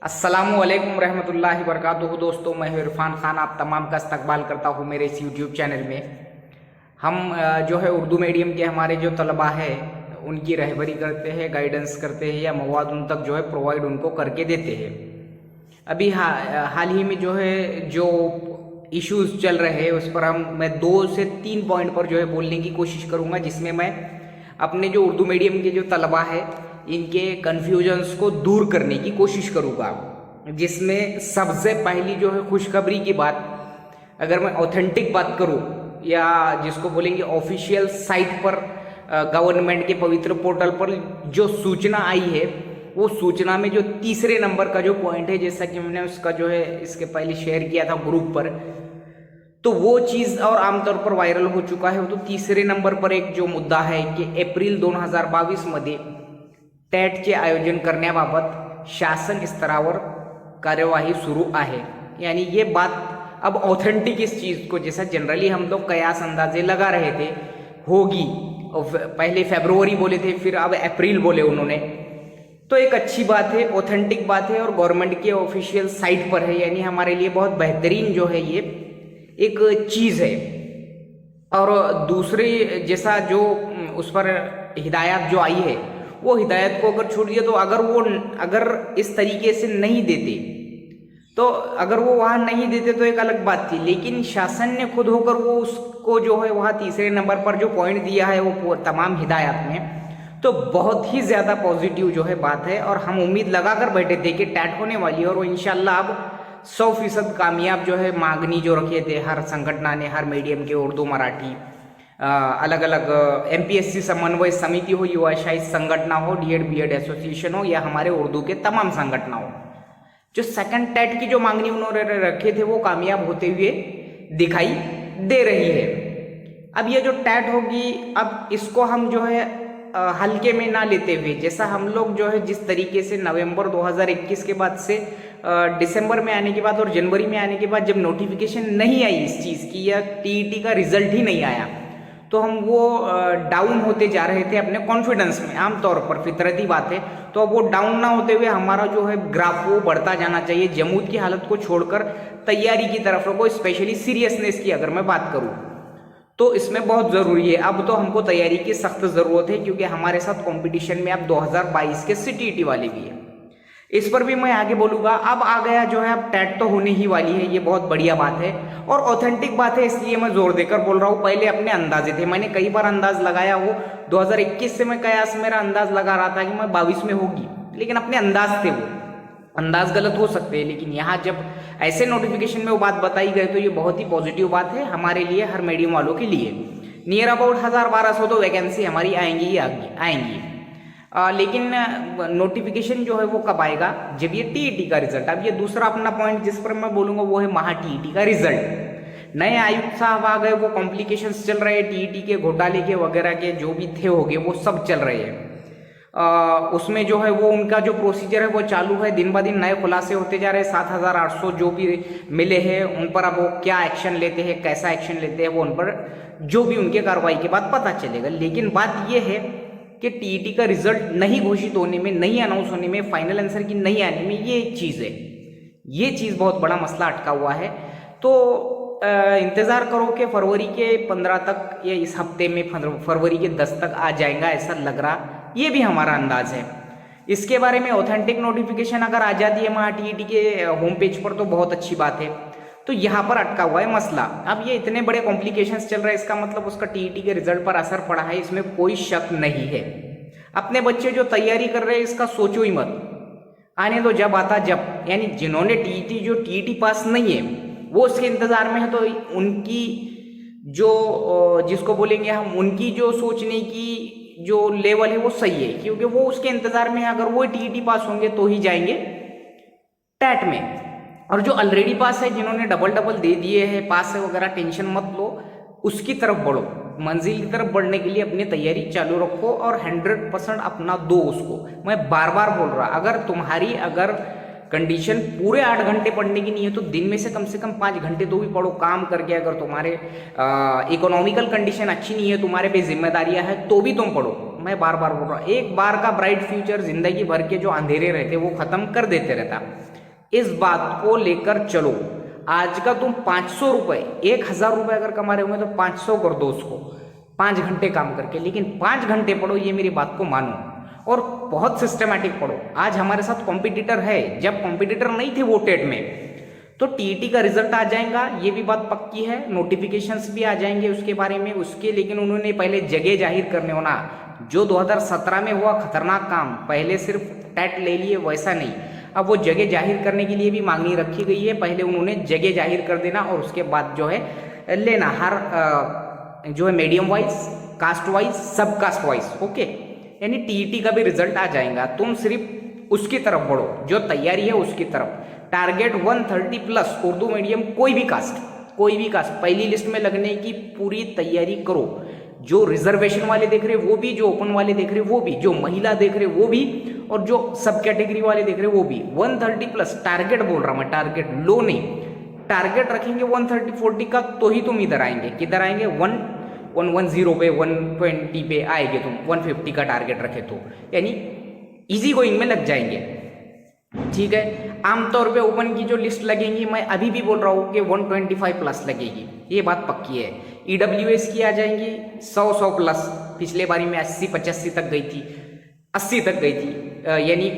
अस्सलामु अलैकुम रहमतुल्लाहि वबरकातुहू। दोस्तों, मैं हूं इरफान खान, आप तमाम का इस्तकबाल करता हूं मेरे इस यूट्यूब चैनल में। हम जो है उर्दू मीडियम के हमारे जो तलबा है उनकी रहबरी करते हैं, गाइडेंस करते हैं या मवाद उन तक जो है प्रोवाइड उनको करके देते हैं। अभी हाल ही में जो है जो इश्यूज चल रहे हैं उस पर मैं 2 से 3 पॉइंट पर जो है बोलने की कोशिश करूँगा, जिसमें मैं अपने जो उर्दू मीडियम के जो तलबा है इनके कन्फ्यूजन्स को दूर करने की कोशिश करूँगा। जिसमें सबसे पहली जो है खुशखबरी की बात, अगर मैं ऑथेंटिक बात करूँ या जिसको बोलेंगे ऑफिशियल साइट पर गवर्नमेंट के पवित्र पोर्टल पर जो सूचना आई है, वो सूचना में जो तीसरे नंबर का जो पॉइंट है, जैसा कि मैंने उसका जो है इसके पहले शेयर किया था ग्रुप पर, तो वो चीज़ और आमतौर पर वायरल हो चुका है। तो तीसरे नंबर पर एक जो मुद्दा है कि एप्रिल 2022 मध्ये टेटचे आयोजन करण्याबाबत शासन स्तरावर कार्यवाही सुरू आहे। यानी ये बात अब ऑथेंटिक इस चीज़ को, जैसा जनरली हम लोग कयास अंदाजे लगा रहे थे होगी, पहले फरवरी बोले थे, फिर अब अप्रैल बोले उन्होंने, तो एक अच्छी बात है, ऑथेंटिक बात है और गवर्नमेंट के ऑफिशियल साइट पर है। यानी हमारे लिए बहुत बेहतरीन जो है ये एक चीज़ है। और दूसरी, जैसा जो उस पर हिदायत जो आई है, वो हिदायत को अगर छोड़ दिया तो अगर इस तरीके से नहीं देते, तो अगर वो वहाँ नहीं देते तो एक अलग बात थी, लेकिन शासन ने खुद होकर वो उसको जो है वहाँ तीसरे नंबर पर जो पॉइंट दिया है वो तमाम हिदायत में, तो बहुत ही ज़्यादा पॉजिटिव जो है बात है। और हम उम्मीद लगा कर बैठे थे कि टैट होने वाली है और वो इंशाल्लाह अब 100% कामयाब जो है मांगनी जो रखे थे हर संगठना ने, हर मीडियम के उर्दू मराठी अलग अलग MPSC समन्वय समिति हो, युवा शाही संगठना हो, DED BED एसोसिएशन हो या हमारे उर्दू के तमाम संगठना हो, जो सेकंड टेट की जो मांगनी उन्होंने रखे थे वो कामयाब होते हुए दिखाई दे रही है। अब ये जो टेट होगी, अब इसको हम जो है हल्के में ना लेते हुए, जैसा हम लोग जो है जिस तरीके से नवंबर 2021 के बाद से दिसंबर में आने के बाद और जनवरी में आने के बाद जब नोटिफिकेशन नहीं आई इस चीज़ की या TET का रिजल्ट ही नहीं आया, तो हम वो डाउन होते जा रहे थे अपने कॉन्फिडेंस में, आमतौर पर फितरती बात है। तो अब वो डाउन ना होते हुए हमारा जो है ग्राफ वो बढ़ता जाना चाहिए। जमूद की हालत को छोड़कर तैयारी की तरफ रखो, स्पेशली सीरियसनेस की अगर मैं बात करूँ तो इसमें बहुत ज़रूरी है। अब तो हमको तैयारी की सख्त ज़रूरत है, क्योंकि हमारे साथ कंपटीशन में अब 2022 के CTET वाले भी है, इस पर भी मैं आगे बोलूँगा। अब आ गया जो है, अब टेट तो होने ही वाली है, ये बहुत बढ़िया बात है और ऑथेंटिक बात है, इसलिए मैं जोर देकर बोल रहा हूँ। पहले अपने अंदाजे थे, मैंने कई बार अंदाज लगाया, वो 2021 से मैं कयास मेरा अंदाज लगा रहा था कि मैं 22 में होगी, लेकिन अपने अंदाज थे, वो अंदाज गलत हो सकते हैं, लेकिन यहाँ जब ऐसे नोटिफिकेशन में वो बात बताई गई तो ये बहुत ही पॉजिटिव बात है हमारे लिए, हर मीडियम वालों के लिए। नियर अबाउट 1000-1200 तो वैकेंसी हमारी आएंगी ही आएंगी। लेकिन नोटिफिकेशन जो है वो कब आएगा, जब ये TET का रिजल्ट। अब ये दूसरा अपना पॉइंट जिस पर मैं बोलूँगा वो है महा TET का रिजल्ट। नए आयुक्त साहब आ गए, वो कॉम्प्लिकेशंस चल रहे हैं TET के, घोटाले के वगैरह के जो भी थे होंगे वो सब चल रहे हैं। उसमें जो है वो उनका जो प्रोसीजर है वो चालू है, दिन ब दिन नए खुलासे होते जा रहे हैं। 7800 जो भी मिले हैं उन पर अब वो क्या एक्शन लेते हैं, कैसा एक्शन लेते हैं, वो उन पर जो भी उनके कार्रवाई के बाद पता चलेगा। लेकिन बात ये है कि TET का रिजल्ट नहीं घोषित होने में, नहीं अनाउंस होने में, फाइनल आंसर की नहीं आने में, ये एक चीज़ है, ये चीज़ बहुत बड़ा मसला अटका हुआ है। तो इंतज़ार करो कि फरवरी के 15 तक या इस हफ्ते में फरवरी के 10 तक आ जाएगा, ऐसा लग रहा, ये भी हमारा अंदाज है। इसके बारे में ऑथेंटिक नोटिफिकेशन अगर आ जाती है महा TET के होम पेज पर तो बहुत अच्छी बात है। तो यहाँ पर अटका हुआ है मसला। अब ये इतने बड़े कॉम्प्लिकेशंस चल रहे हैं, इसका मतलब उसका TET के रिजल्ट पर असर पड़ा है, इसमें कोई शक नहीं है। अपने बच्चे जो तैयारी कर रहे हैं इसका सोचो ही मत, आने दो जब आता जब। यानी जिन्होंने TET पास नहीं है वो उसके इंतजार में है, तो उनकी जो जिसको बोलेंगे हम, उनकी जो सोचने की जो लेवल है वो सही है, क्योंकि वो उसके इंतजार में है। अगर वो TET पास होंगे तो ही जाएंगे टैट में। और जो ऑलरेडी पास है, जिन्होंने डबल दे दिए हैं, पास है वगैरह, टेंशन मत लो, उसकी तरफ बढ़ो, मंजिल की तरफ बढ़ने के लिए अपनी तैयारी चालू रखो और 100% अपना दो उसको। मैं बार बार बोल रहा, अगर कंडीशन पूरे 8 घंटे पढ़ने की नहीं है तो दिन में से कम 5 घंटे तो भी पढ़ो काम करके। अगर तुम्हारे इकोनॉमिकल कंडीशन अच्छी नहीं है, तुम्हारे पे जिम्मेदारियां हैं, तो भी तुम पढ़ो। मैं बार बार बोल रहा हूँ, एक बार का ब्राइट फ्यूचर जिंदगी भर के जो अंधेरे रहते वो खत्म कर देते रहता। इस बात को लेकर चलो। आज का तुम 500 रुपए, 1000 रुपए अगर कमा रहे होंगे तो 500 कर दो उसको 5 घंटे काम करके, लेकिन 5 घंटे पढ़ो, ये मेरी बात को मानो और बहुत सिस्टमैटिक पढ़ो। आज हमारे साथ कॉम्पिटिटर है, जब कॉम्पिटिटर नहीं थे वो टेट में तो टीईटी का रिजल्ट आ जाएगा, ये भी बात पक्की है, नोटिफिकेशंस भी आ जाएंगे उसके बारे में उसके, लेकिन उन्होंने पहले जगह जाहिर करने होना। जो 2017 में हुआ खतरनाक काम, पहले सिर्फ टेट ले लिए वैसा नहीं, अब वो जगह जाहिर करने के लिए भी मांगनी रखी गई है। पहले उन्होंने जगह जाहिर कर देना और उसके बाद जो है लेना, हर जो है मीडियम वाइज, कास्ट वाइज, सब कास्ट वाइज, ओके। यानी टीईटी का भी रिजल्ट आ जाएगा, तुम सिर्फ उसकी तरफ बढ़ो, जो तैयारी है उसकी तरफ। टारगेट 130 प्लस, उर्दू मीडियम, कोई भी कास्ट पहली लिस्ट में लगने की पूरी तैयारी करो। जो रिजर्वेशन वाले देख रहे वो भी, जो ओपन वाले देख रहे वो भी, जो महिला देख रहे वो भी, और जो सब कैटेगरी वाले देख रहे वो भी। 130 प्लस टारगेट बोल रहा मैं, टारगेट लो नहीं, टारगेट रखेंगे 130-40 का तो ही तुम इधर आएंगे। किधर आएंगे? 110 पे, 120 पे आएंगे तुम, 150 का टारगेट रखे तो, यानी इजी गोइंग में लग जाएंगे, ठीक है। आमतौर पे ओपन की जो लिस्ट लगेंगी, मैं अभी भी बोल रहा हूँ कि 125 प्लस लगेगी, ये बात पक्की है। ईडब्ल्यूएस की आ जाएंगी 100 प्लस, पिछले बारी में 80-85 तक गई थी, 80 तक गई थी, यानी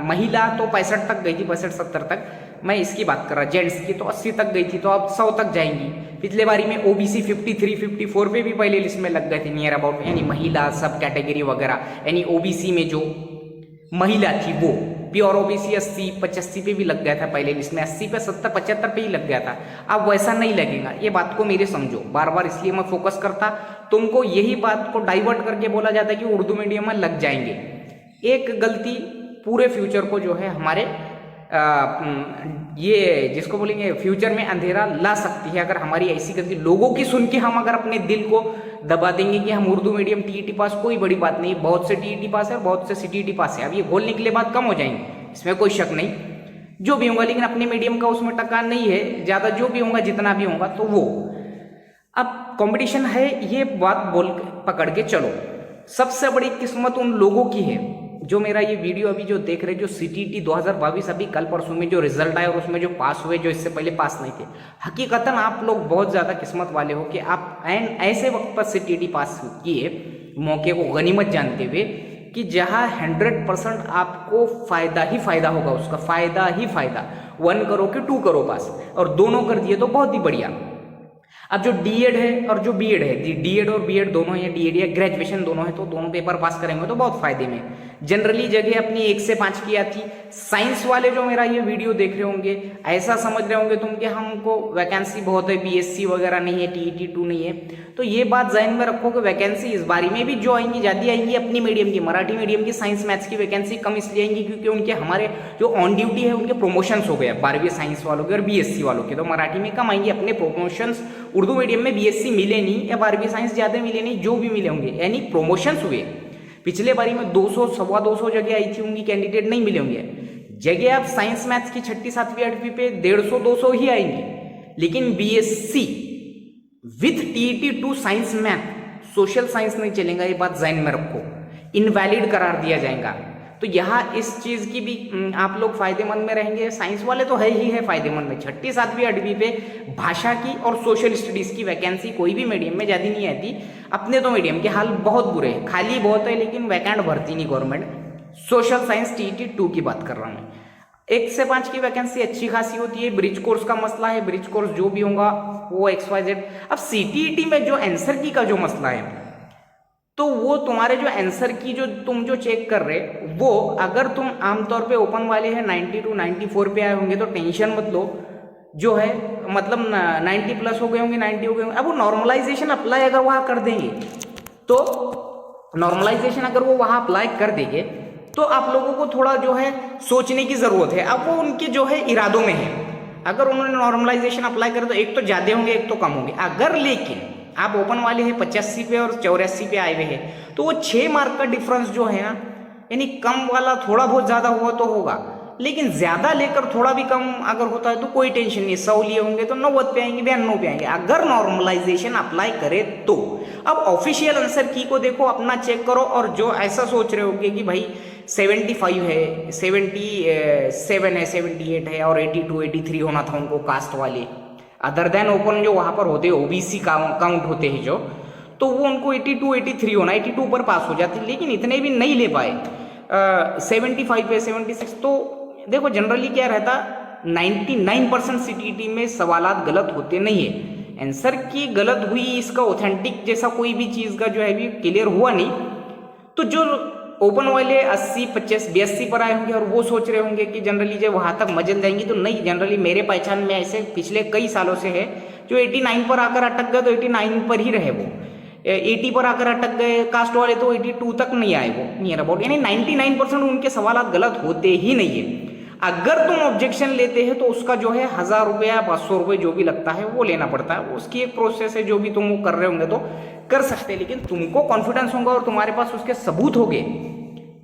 महिला तो 65 तक गई थी, 65-70 तक। मैं इसकी बात कर रहा, जेंट्स की तो 80 तक गई थी, तो अब 100 तक जाएंगी। पिछले बारी में ओबीसी 53-54 पे भी पहले लिस्ट में लग गए थे नियर अबाउट, यानी महिला सब कैटेगरी वगैरह, यानी ओबीसी में जो महिला थी वो प्योर ओबीसी 80-85 पे भी लग गया था पहले लिस्ट में, 80 पे 70-75 पे ही लग गया था। अब वैसा नहीं लगेगा, ये बात को मेरे समझो, बार बार इसलिए मैं फोकस करता, तुमको यही बात को डाइवर्ट करके बोला जाता है कि उर्दू मीडियम में लग जाएंगे। एक गलती पूरे फ्यूचर को जो है हमारे ये जिसको बोलेंगे फ्यूचर में अंधेरा ला सकती है, अगर हमारी ऐसी गलती लोगों की सुन के हम अगर अपने दिल को दबा देंगे कि हम उर्दू मीडियम टीईटी पास, कोई बड़ी बात नहीं, बहुत से टीईटी पास है और बहुत से सीटीईटी पास है, अब ये घोल निकले बात कम हो जाएंगे, इसमें कोई शक नहीं, जो भी होगा, लेकिन अपने मीडियम का उसमें टका नहीं है ज़्यादा, जो भी होगा जितना भी होगा तो वो अब कंपटीशन है, ये बात बोल पकड़ के चलो। सबसे बड़ी किस्मत उन लोगों की है जो मेरा ये वीडियो अभी जो देख रहे, जो सीटीटी 2022 अभी कल परसों में जो रिजल्ट आया और उसमें जो पास हुए, जो इससे पहले पास नहीं थे, हकीकतन आप लोग बहुत ज़्यादा किस्मत वाले हो कि आप ऐसे वक्त पर सीटीटी पास किए, मौके को गनीमत जानते हुए कि जहाँ 100% आपको फ़ायदा ही फ़ायदा होगा, उसका फ़ायदा ही फ़ायदा, 1 करो कि 2 करो पास, और दोनों कर दिए तो बहुत ही बढ़िया। अब जो डीएड है और जो बीएड है, डीएड और बीएड दोनों है, डीएड या ग्रेजुएशन दोनों है, तो दोनों पेपर पास करेंगे तो बहुत फायदे में। जनरली जगह अपनी 1 से 5 की आती। साइंस वाले जो मेरा ये वीडियो देख रहे होंगे, ऐसा समझ रहे होंगे तुम कि हमको वैकेंसी बहुत है, बीएससी वगैरह नहीं है, टीईटी 2 नहीं है, तो ये बात ज़हन में रखो कि वैकेंसी इस बारी में भी जो आएंगी ज़्यादा आएंगी अपनी मीडियम की, मराठी मीडियम की साइंस मैथ्स की वैकेंसी कम इसलिए आएंगी क्योंकि उनके हमारे जो ऑन ड्यूटी है उनके प्रमोशंस हो गए 12वीं साइंस वालों के और बीएससी वालों के, तो मराठी में कम आएंगी अपने प्रमोशंस। उर्दू मीडियम में बीएससी मिले नहीं या 12वीं साइंस ज़्यादा मिले नहीं, जो भी मिले होंगे, यानी प्रमोशंस हुए। पिछले बारी में 200 सवा 200 जगह आई थी होंगी, कैंडिडेट नहीं मिले होंगे, जगह आप साइंस मैथ्स की 6ठी 7वीं 8वीं पे 150-200 ही आएंगी, लेकिन BSc with TET 2 science math social science नहीं चलेगा, ये बात ज़हन में रखो, इनवैलिड करार दिया जाएगा। तो यहाँ इस चीज़ की भी आप लोग फायदेमंद में रहेंगे, साइंस वाले तो है ही है फायदेमंद में। 6ठी 7वीं 8वीं पे भाषा की और सोशल स्टडीज़ की वैकेंसी कोई भी मीडियम में ज़्यादा नहीं आती, अपने तो मीडियम के हाल बहुत बुरे हैं, खाली बहुत है लेकिन वैकेंट भरती नहीं गवर्नमेंट। सोशल साइंस टीईटी 2 की बात कर रहा हूँ मैं, 1 से 5 की वैकेंसी अच्छी खासी होती है। ब्रिज कोर्स का मसला है, ब्रिज कोर्स जो भी होगा वो XYZ। अब सीटीईटी में जो आंसर की का जो मसला है, तो वो तुम्हारे जो आंसर की जो तुम जो चेक कर रहे, वो अगर तुम आमतौर पे ओपन वाले हैं 92 94 पे आए होंगे तो टेंशन मत लो, जो है मतलब 90 प्लस हो गए होंगे, 90 हो गए होंगे। अब वो नॉर्मलाइजेशन अप्लाई अगर वहाँ कर देंगे, तो नॉर्मलाइजेशन अगर वो वहाँ अप्लाई कर देंगे तो आप लोगों को थोड़ा जो है सोचने की ज़रूरत है। अब वो उनके जो है इरादों में है, अगर उन्होंने नॉर्मलाइजेशन अप्लाई करे तो एक तो ज़्यादा होंगे, एक तो कम होंगे। अगर लेकिन आप ओपन वाले हैं 85 पे और 84 पे आए हुए हैं, तो वो 6 मार्क का डिफरेंस जो है ना, यानी कम वाला थोड़ा बहुत ज़्यादा हुआ तो होगा, लेकिन ज़्यादा लेकर थोड़ा भी कम अगर होता है तो कोई टेंशन नहीं, 100 लिए होंगे तो 90 पे आएंगे, 92 पे आएंगे, अगर नॉर्मलाइजेशन अप्लाई करे तो। अब ऑफिशियल आंसर की को देखो, अपना चेक करो, और जो ऐसा सोच रहे होगे कि भाई 75 है, 77 है, 78 है और 82 83 होना था उनको कास्ट वाले। अदर देन ओपन जो वहाँ पर होते हैं ओबीसी काउंट होते हैं जो, तो वो उनको 82 83 होना, 82 पर पास हो जाते, लेकिन इतने भी नहीं ले पाए। 75 है, 76। तो देखो जनरली क्या रहता, 99% सीटीईटी में सवालात गलत होते नहीं है। आंसर की गलत हुई, इसका ऑथेंटिक जैसा कोई भी चीज़ का जो है भी क्लियर हुआ नहीं। तो जो ओपन वाले 80 50 82 पर आए होंगे और वो सोच रहे होंगे कि जनरली जब वहाँ तक मजल जाएंगी, तो नहीं, जनरली मेरे पहचान में ऐसे पिछले कई सालों से है जो 89 पर आकर अटक गए तो 89 पर ही रहे वो, 80 पर आकर अटक गए कास्ट वाले तो 82 तक नहीं आए वो नियर अबाउट, यानी 99% उनके सवाल गलत होते ही नहीं है। अगर तुम ऑब्जेक्शन लेते हैं तो उसका जो है 1000 रुपया 500 रुपये जो भी लगता है वो लेना पड़ता है, उसकी एक प्रोसेस है, जो भी तुम वो कर रहे होंगे तो कर सकते हैं, लेकिन तुमको कॉन्फिडेंस होगा और तुम्हारे पास उसके सबूत होंगे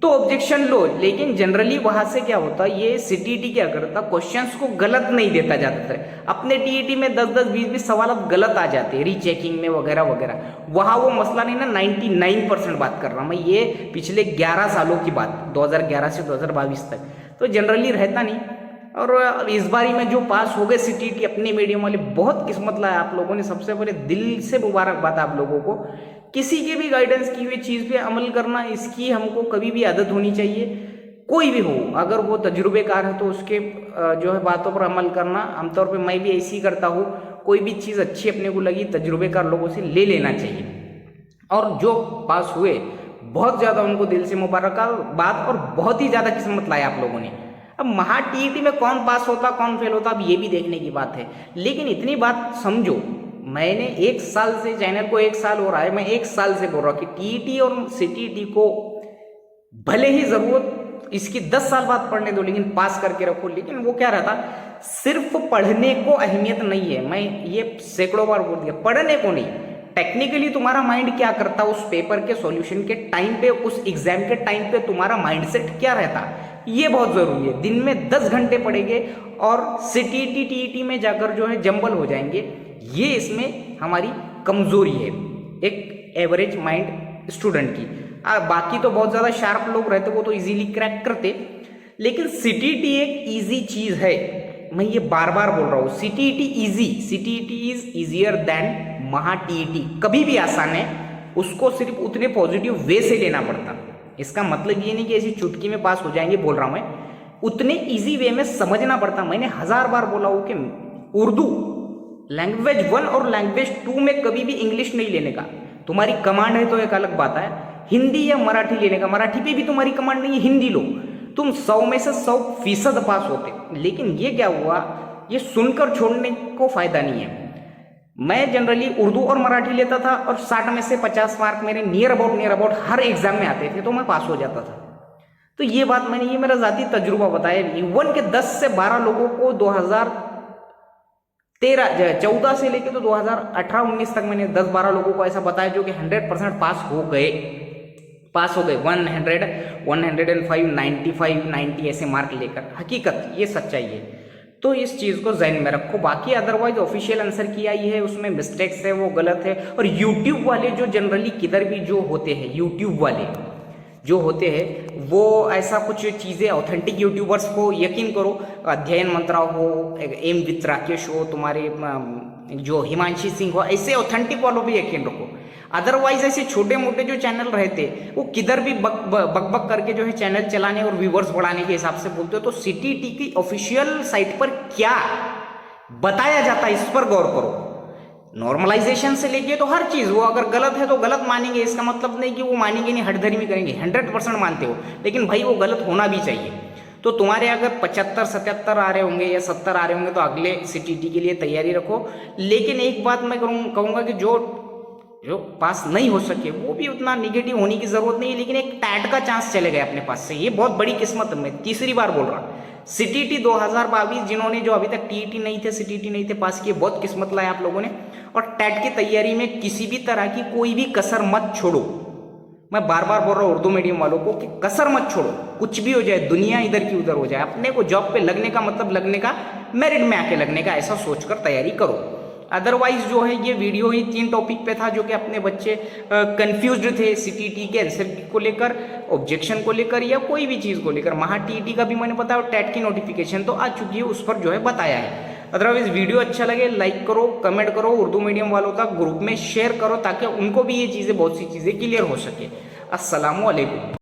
तो ऑब्जेक्शन लो। लेकिन जनरली वहां से क्या होता, ये सीटीईटी क्या करता, क्वेश्चंस को गलत नहीं देता ज्यादातर। अपने टीईटी में 10-10 20-20 सवाल अब गलत आ जाते हैं रीचेकिंग में वगैरह वगैरह, वहां वो मसला नहीं ना। 99% बात कर रहा हूं मैं, ये पिछले 11 सालों की बात, 2011 से 2022 तक, तो जनरली रहता नहीं। और इस बारी में जो पास हो गए सीटीईटी अपने मीडियम वाले, बहुत किस्मत लाया आप लोगों ने, सबसे पहले दिल से मुबारकबाद आप लोगों को। किसी के भी गाइडेंस की हुई चीज़ पे अमल करना, इसकी हमको कभी भी आदत होनी चाहिए। कोई भी हो, अगर वो तजुर्बेकार है तो उसके जो है बातों पर अमल करना, आमतौर पे मैं भी ऐसी ही करता हूँ। कोई भी चीज़ अच्छी अपने को लगी तजुर्बेकार लोगों से ले लेना चाहिए। और जो पास हुए बहुत ज़्यादा उनको दिल से मुबारकबाद, और बहुत ही ज़्यादा किस्मत लाया आप लोगों ने। अब महा टीईटी में कौन पास होता कौन फेल होता, अब ये भी देखने की बात है। लेकिन इतनी बात समझो, मैंने 1 साल से, चैनल को 1 साल हो रहा है, मैं 1 साल से बोल रहा हूँ कि टीईटी और सीटीईटी को भले ही जरूरत इसकी 10 साल बाद पढ़ने दो, लेकिन पास करके रखो। लेकिन वो क्या रहता, सिर्फ पढ़ने को अहमियत नहीं है, मैं ये सैकड़ों बार बोल दिया, पढ़ने को नहीं, टेक्निकली तुम्हारा माइंड क्या करता, उस पेपर के सॉल्यूशन के टाइम पे, उस एग्जाम के टाइम पे तुम्हारा माइंडसेट क्या रहता, ये बहुत जरूरी है। दिन में 10 घंटे पढ़ेंगे और सीटीईटी टीईटी में जाकर जो है जंबल हो जाएंगे, ये इसमें हमारी कमजोरी है एक एवरेज माइंड स्टूडेंट की। बाकी तो बहुत ज्यादा शार्प लोग रहते, वो तो इजीली क्रैक करते, लेकिन सीटीईटी एक इजी चीज है। मैं ये बार बार बोल रहा हूँ, CTET easy, CTET is easier than महा टीईटी, कभी भी आसान है, उसको सिर्फ उतने पॉजिटिव वे से लेना पड़ता। इसका मतलब ये नहीं कि ऐसी चुटकी में पास हो जाएंगे, बोल रहा हूं मैं, उतने इजी वे में समझना पड़ता। मैंने 1000 बार बोला हूं कि उर्दू लैंग्वेज 1 और लैंग्वेज 2 में कभी भी इंग्लिश नहीं लेने का। तुम्हारी कमांड है तो एक अलग बात है, हिंदी या मराठी लेने का, मराठी पे भी तुम्हारी कमांड नहीं है, हिंदी लो, तुम 100 में से 100% पास होते। लेकिन ये क्या हुआ, ये सुनकर छोड़ने को फायदा नहीं है। मैं जनरली उर्दू और मराठी लेता था और 60 में से 50 मार्क मेरे नियर अबाउट हर एग्जाम में आते थे, तो मैं पास हो जाता था। तो ये बात मैंने, ये मेरा जाती तजुर्बा बताया। इवन के 10 से 12 लोगों को 2014 से लेकर तो 2018-19 तक मैंने 10-12 लोगों को ऐसा बताया जो कि 100% पास हो गए 100, 105, 95, 90 ऐसे मार्क लेकर। हकीकत ये सच्चाई है, तो इस चीज़ को जहन में रखो। बाकी अदरवाइज ऑफिशियल आंसर की आई है, उसमें मिस्टेक्स है, वो गलत है। और यूट्यूब वाले जो जनरली किधर भी जो होते हैं, यूट्यूब वाले जो होते हैं वो ऐसा कुछ चीज़ें, ऑथेंटिक यूट्यूबर्स को यकीन करो, अध्ययन मंत्रा हो, एम विद राकेश हो, तुम्हारे जो हिमांशी सिंह हो, ऐसे ऑथेंटिक वालों पे यकीन रखो। अदरवाइज ऐसे छोटे मोटे जो चैनल रहते वो किधर भी बक करके जो है चैनल चलाने और व्यूवर्स बढ़ाने के हिसाब से बोलते हो। तो सीटीईटी की ऑफिशियल साइट पर क्या बताया जाता है इस पर गौर करो। नॉर्मलाइजेशन से लेके तो हर चीज, वो अगर गलत है तो गलत मानेंगे, इसका मतलब नहीं कि वो मानेंगे नहीं, हटधर्मी करेंगे, 100% मानते हो, लेकिन भाई वो गलत होना भी चाहिए। तो तुम्हारे अगर 75-77 आ रहे होंगे या 70 आ रहे होंगे तो अगले सीटीईटी के लिए तैयारी रखो। लेकिन एक बात मैं कहूँगा कि जो पास नहीं हो सके वो भी उतना निगेटिव होने की जरूरत नहीं है, लेकिन एक टैट का चांस चले गए अपने पास से, ये बहुत बड़ी किस्मत है। मैं तीसरी बार बोल रहा हूँ, सीटीईटी 2022 जिन्होंने जो अभी तक टीईटी नहीं थे, सीटीईटी नहीं थे, पास किए, बहुत किस्मत लाए आप लोगों ने। और टैट की तैयारी में किसी भी तरह की कोई भी कसर मत छोड़ो। मैं बार बार बोल रहा हूँ उर्दू मीडियम वालों को कि कसर मत छोड़ो, कुछ भी हो जाए, दुनिया इधर की उधर हो जाए, अपने को जॉब पे लगने का मतलब लगने का, मेरिट में आके लगने का, ऐसा सोचकर तैयारी करो। अदरवाइज जो है ये वीडियो ही 3 टॉपिक पे था जो कि अपने बच्चे कंफ्यूज्ड थे सीटीटी के आंसर को लेकर, ऑब्जेक्शन को लेकर या कोई भी चीज़ को लेकर। महा टीईटी का भी मैंने बताया और टेट की नोटिफिकेशन तो आ चुकी है, उस पर जो है बताया है। अदरवाइज वीडियो अच्छा लगे लाइक करो, कमेंट करो, उर्दू मीडियम वालों तक ग्रुप में शेयर करो ताकि उनको भी ये चीज़ें बहुत सी चीज़ें क्लियर हो सके। अस्सलामु अलैकुम।